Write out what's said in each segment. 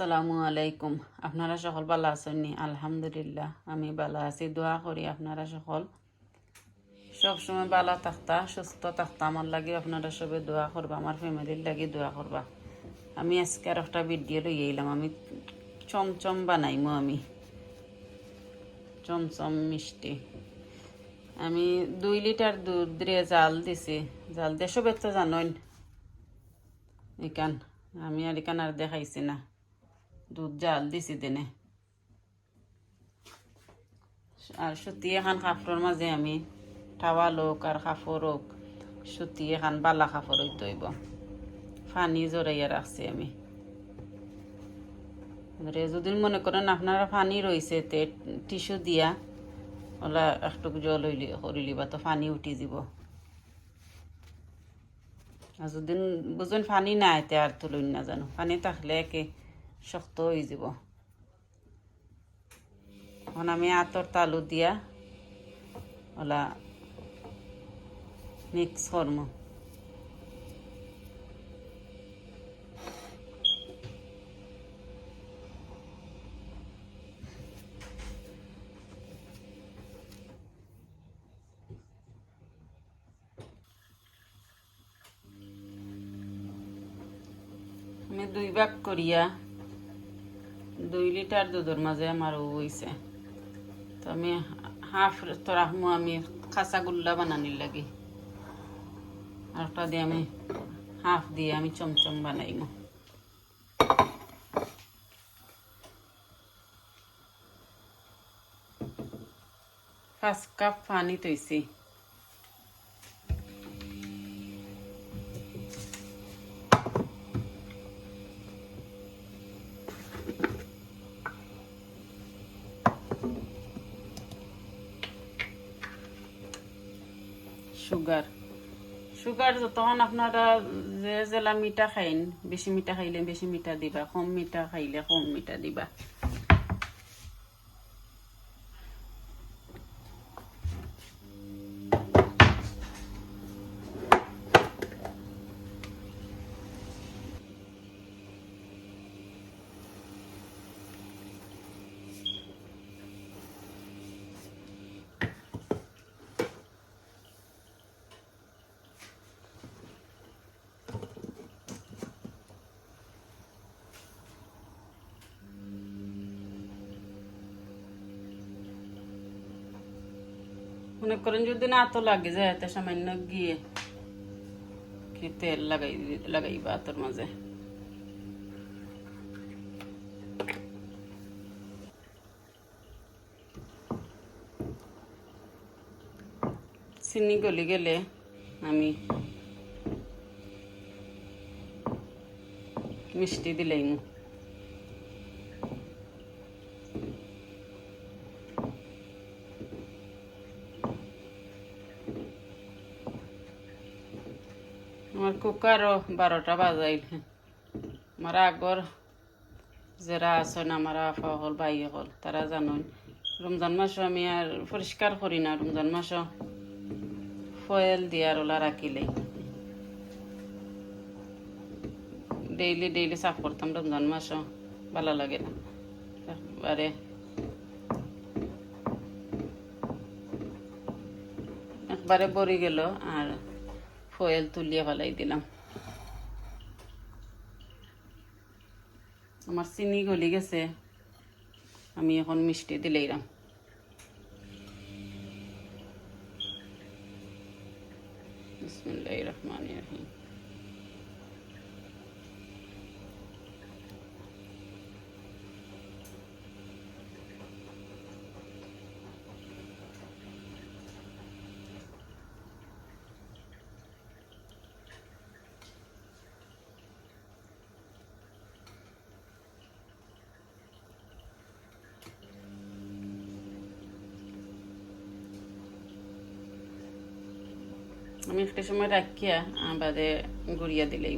আসসালামু আলাইকুম। আপনারা সকল ভালো আছেন নি? আলহামদুলিল্লাহ আমি ভালো আছি। দোয়া করি আপনারা সকল সবসময় ভালো থাকতা, সুস্থ থাকতা। আমার লাগে আপনারা সবে দোয়া করবা, আমার ফ্যামিলির লাগে দোয়া করবা। আমি আজকে আর একটা ভিডিও লই এলাম। আমি চমচম বানাইমো। আমি চমচম মিষ্টি আমি 2 লিটার দুধ দিয়ে জাল দিছি। জাল দিয়ে সবে তো জানেন এখান আমি আর এখান আর দেখাইছি না। দুধ জাল দিছি দিনে আর সুতি এখান কাপড়ের মাঝে আমি টাওয়াল হোক আর কাপড় হোক, সুতি এখান বালা কাপড় হইতে হইব। পানি জড়াইয়া রাখছি আমি। যদি মনে করেন আপনারা পানি রয়েছে তে টিস্যু দিয়া ওলা একটু জল হইলি বা তো পানি উঠি যাব। আর যদি বুঝেন পানি নাই তে আর তুলুন না জানো, পানি থাকলে একে শক্ত হয়ে যাব। এখন আমি আতর তালু দিয়া ওলা মিক্স করবো। আমি 2 ভাগ করিয়া 2 লিটার দুধের মাঝে আমার হইছে। তো আমি হাফ তো রাখবো আমি কাঁচাগোল্লা বানানির লাগি। আরটা দিয়ে আমি হাফ দিয়ে আমি চমচম বানাইমো। 5 কাপ পানি তৈছি। সুগার যতক্ষণ আপনারা যে জেলা মিঠা খাইন, বেশি মিঠা খাইলে বেশি মিঠা দিবা, কম মিঠা খাইলে কম মিঠা দিবা। মনে করেন যদি না তো লাগে যায় এতে সামান্য গিয়ে কি তেল লাগাইবা তোর মাঝে। চিনি গলি গেলে আমি মিষ্টি দিলাইম। আমার কুকারও 12টা বাজাইল। আমার আগর যারা আছেন আমার আফা হল ভাই হল তারা জানেন রমজান মাসও আমি আর পরিষ্কার করি না। রমজান মাসও ফয়েল দিয়ে আর ওলা রাখিলেই ডেইলি সাফ করতাম। রমজান মাসও ভালো লাগে না, একবারে বড়ি গেল আর ফয়েল তুলিয়ে ফেলাই দিলাম। আমার চিনি গলি গেছে, আমি এখন মিষ্টি দিলাইলাম। বিসমিল্লাহির রহমানির রহিম। আমি একটা সময় রাখিয়া বাদে গুড়িয়া দিলেই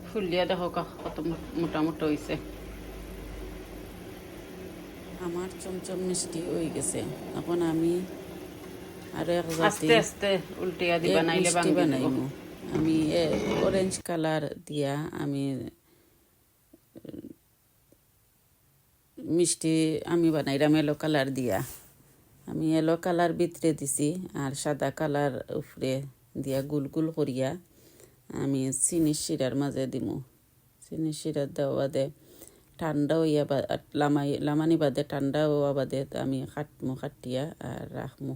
ফুলিয়া দেখো কত মোটামুটি হয়েছে। আমার চমচম মিষ্টি হয়ে গেছে। এখন আমি আর এক জাতি আস্তে আস্তে উল্টিয়া দিবা এক নাইলে মিষ্টি ভাঙ্গি দিব বানাইমু আমি অরেঞ্জ কালার দিয়া আমি মিষ্টি আমি বানাইলাম এলো কালার দিয়া আমি এলো কালার ভিতরে দিছি আর সাদা কালার উপরে দিয়া গুল গুল করিয়া আমি চিনির শিরার মাঝে দিমু চিনির শিরার দেওয়া বাদে ঠান্ডা হইয়া লামানি বাদে ঠান্ডা হওয়া বাদে আমি কাটিয়া আর রাখমু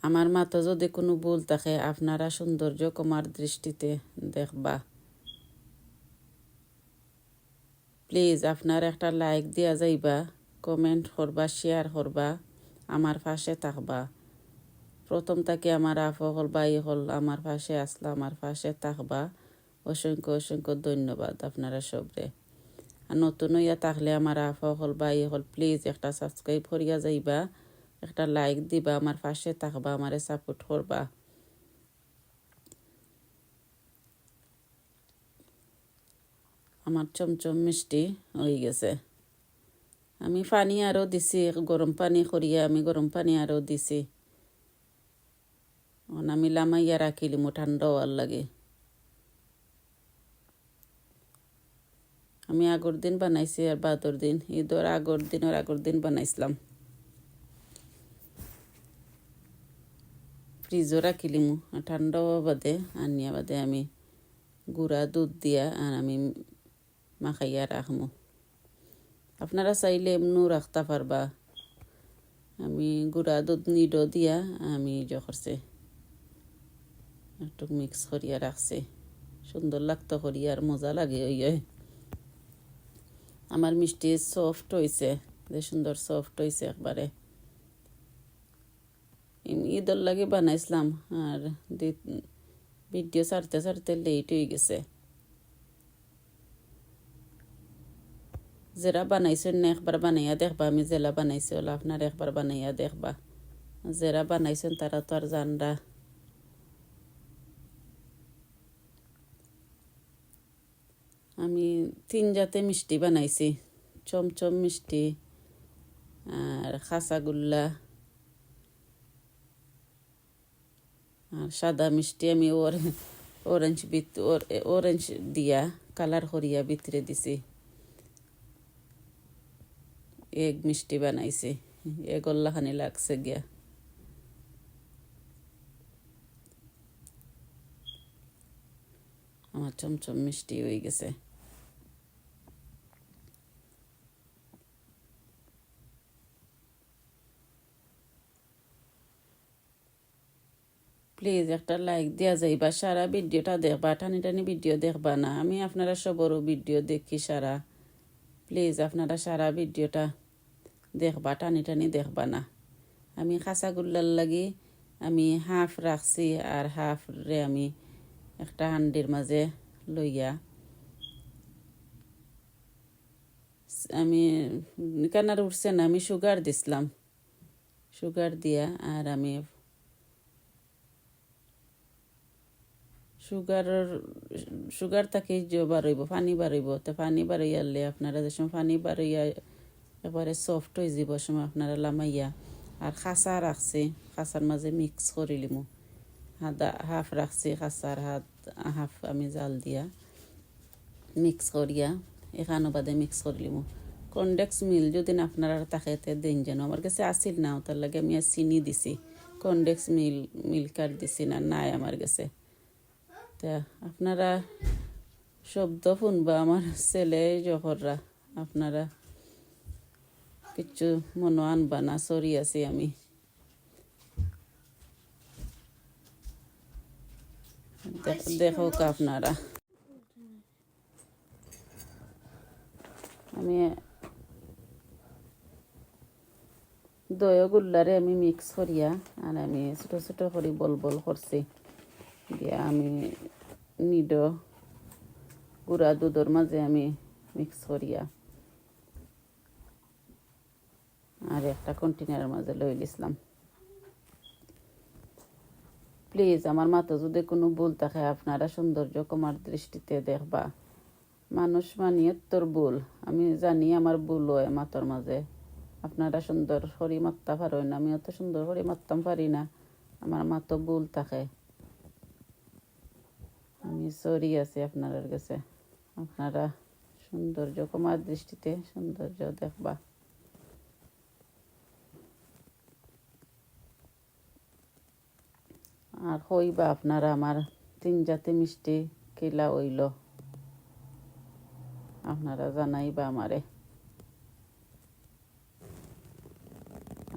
আমার মাথা যদি কোনো ভুল থাকে আপনারা সৌন্দর্য কমার দৃষ্টিতে দেখবা প্লিজ আপনার একটা লাইক দিয়া যাইবা কমেন্ট করবা শেয়ার করবা আমার পাশে থাকবা প্রথম থেকে আমার আফা হল বাই হল আমার পাশে আসলা আমার পাশে থাকবা অসংখ্য অসংখ্য ধন্যবাদ আপনারা সবরে আর নতুন হইয়া থাকলে আমার আফা হল বাই হল প্লিজ একটা সাবস্ক্রাইব করিয়া যাইবা একটা লাইক দিবা আমার পাশে থাকবা আমারে সাপোর্ট করবা আমার চমচম মিষ্টি হয়ে গেছে আমি পানি আরও দিছি গরম পানি করিয়া আমি গরম পানি আরও দিছি আমি লামাইয়া রাখিলিমু ঠান্ডা হওয়ার লাগে আমি আগর দিন বানাইছি আর বাদর দিন ঈদের আগর দিন বানাইছিলাম ফ্রিজও রাখিলিমু ঠান্ডা হওয়া বাদে আনিয়া বাদে আমি গুঁড়া দুধ দিয়া আর আমি মাখাইয়া রাখমু আপনারা চাইলে এমনিও রাখতে পারবা আমি গুঁড়া দুধ নিডো দিয়া আমি করছে একটু মিক্স করিয়া রাখছি সুন্দর লাগতো করিয়া আর মজা লাগে ওই আমার মিষ্টি সফট হয়েছে যে সুন্দর সফট হয়েছে একবারে ঈদের লাগে বানাইছিলাম আর ভিডিও ছাড়তে ছাড়তে লেট হয়ে গেছে যারা বানাইছেন না একবার বানাইয়া দেখবা আমি জেলা বানাইছি ওলা আপনার একবার বানাইয়া দেখবা যারা বানাইছেন তারা তো আর জানরা আমি 3 জাতে মিষ্টি বানাইছি চমচম মিষ্টি আর খাসাগুল্লা আর সাদা মিষ্টি আমি অরেঞ্জ দিয়া কালার করিয়া ভিতরে দিছি এগ মিষ্টি বানাইছি এগল্লাখানি লাগছে গিয়া আমার চমচম মিষ্টি হয়ে গেছে প্লিজ একটা লাইক দেওয়া যাইবা সারা ভিডিওটা দেখবা টানি টানি ভিডিও দেখবা না আমি আপনারা সবরও ভিডিও দেখি সারা প্লিজ আপনারা সারা ভিডিওটা দেখবা টানি টানি দেখবা না আমি খাসাগুল্লার লাগি আমি হাফ রাখছি আর হাফ রে আমি একটা হান্ডির মাঝে লইয়া আমি কানার উঠছে না আমি সুগার দিছিলাম সুগার দিয়া আর আমি সুগার তাকে বাড়ইব পানি বাড়ইব তো পানি বাড়াইয়ালে আপনারা যে সময় পানি বাড়াইয়া একবারে সফট হয়ে যাব সময় আপনারা লামাইয়া আর খাসা রাখছি খাসার মাঝে মিক্স করিলিমু হাফ রাখছি খাসার হাফ আমি জাল দিয়া মিক্স করিয়া এখানো বাদে মিক্স করিলিমু কনডেক্স মিল যদি আপনারা তাকে দেন যেন আমার কাছে আসিল না তার লাগে আমি আর চিনি দিছি কনডেক্স মিল্কার দিছি না নাই আমার কাছে তা আপনারা শব্দ শুনবা আমার ছেলে জহররা আপনারা কিছু মনে আনবা না সরি আছি আমি দেখো আপনারা আমি দয়াগুল্লারে আমি মিক্স করিয়া আর আমি ছোট ছোট করে বল বল করছি দিয়া আমি নিডো গুঁড়া দুধের মাঝে আমি মিক্স করিয়া আর একটা কন্টেনারের মাঝে লই দিছিলাম প্লিজ আমার মাথা যদি কোনো ভুল থাকে আপনারা সৌন্দর্য কমার দৃষ্টিতে দেখবা মানুষ মানিয়ে তোর ভুল আমি জানি আমার ভুল হয় মাথার মাঝে আপনারা সুন্দর করে মারতে পারেন, আমি অত সুন্দর করে মারতাম পারি না, আমার মা তো ভুল থাকে। আমি সরি আছি আপনাদের কাছে। আপনারা সৌন্দর্য কমার দৃষ্টিতে সৌন্দর্য দেখবা। আর হইবা আপনারা আমার 3 জাতি মিষ্টি কিলা হইল, আপনারা জানাইবা আমারে।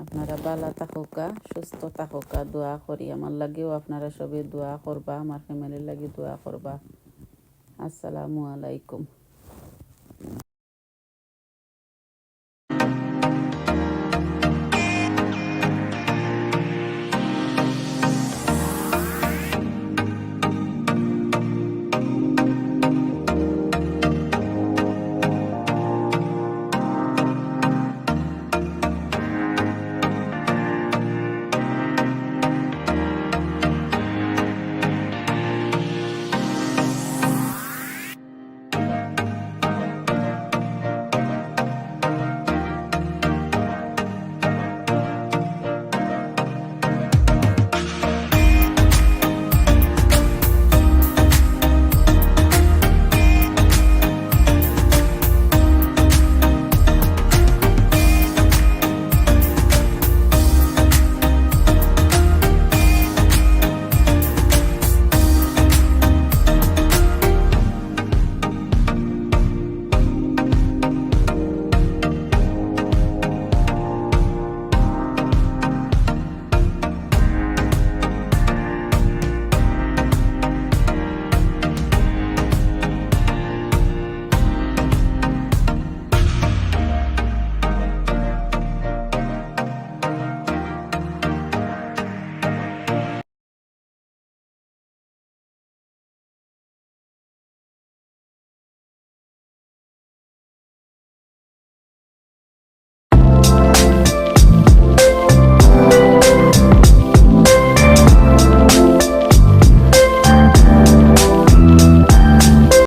আপনারা ভালো থাকুকা, সুস্থ থাকুকা, দোয়া করি। আমার লাগেও আপনারা সবে দোয়া করবা, আমার ফ্যামিলির লাগে দোয়া করবা। আসসালামু আলাইকুম।